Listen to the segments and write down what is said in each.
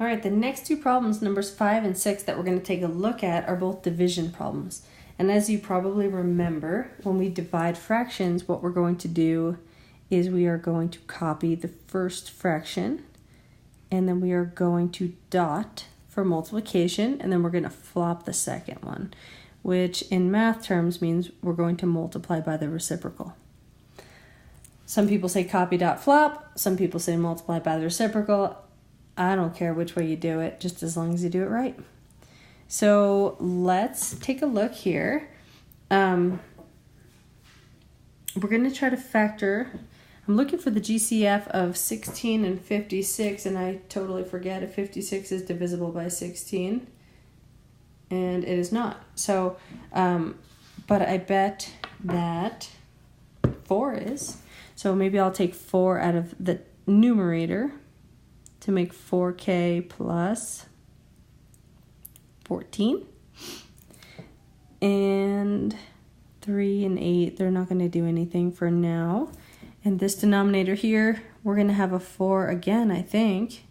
All right, the next two problems, numbers 5 and 6, that we're going to take a look at are both division problems. And as you probably remember, when we divide fractions, what we're going to do is we are going to copy the first fraction, and then we are going to dot for multiplication, and then we're going to flop the second one, which in math terms means we're going to multiply by the reciprocal. Some people say copy dot flop, some people say multiply by the reciprocal. I don't care which way you do it, just as long as you do it right. So let's take a look here. We're going to try to factor. I'm looking for the GCF of 16 and 56, and I totally forget if 56 is divisible by 16, and it is not. So, but I bet that 4 is. So maybe I'll take 4 out of the numerator to make 4k plus 14. And 3 and 8, they're not going to do anything for now. And this denominator here, we're going to have a 4 again, I think.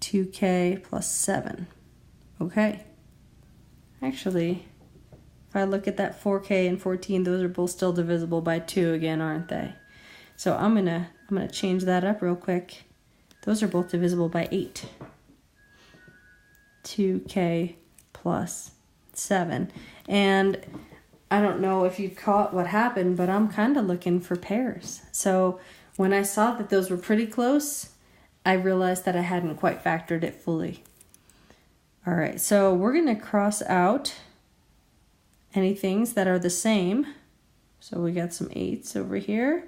2k plus 7. Okay. Actually, if I look at that 4k and 14, those are both still divisible by 2 again, aren't they? So I'm gonna change that up real quick. Those are both divisible by 8. 2k plus 7. And I don't know if you caught what happened, but I'm kind of looking for pairs. So when I saw that those were pretty close, I realized that I hadn't quite factored it fully. All right, so we're going to cross out any things that are the same. So we got some 8s over here.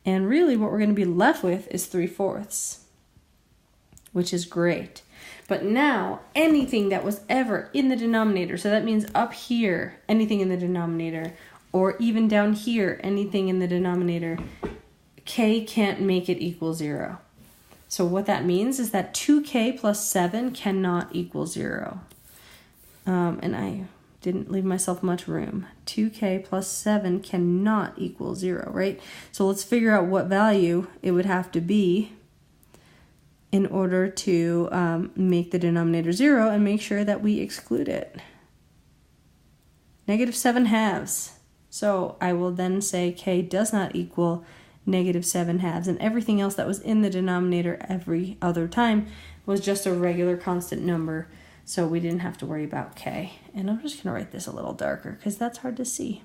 And really what we're going to be left with is 3/4, which is great. But now anything that was ever in the denominator, so that means up here, anything in the denominator, or even down here, anything in the denominator, k can't make it equal 0. So what that means is that 2k plus 7 cannot equal 0. And I didn't leave myself much room. 2k plus 7 cannot equal 0, right? So let's figure out what value it would have to be in order to make the denominator 0 and make sure that we exclude it. -7/2. So I will then say k does not equal -7/2, and everything else that was in the denominator every other time was just a regular constant number, so we didn't have to worry about k. And I'm just going to write this a little darker because that's hard to see.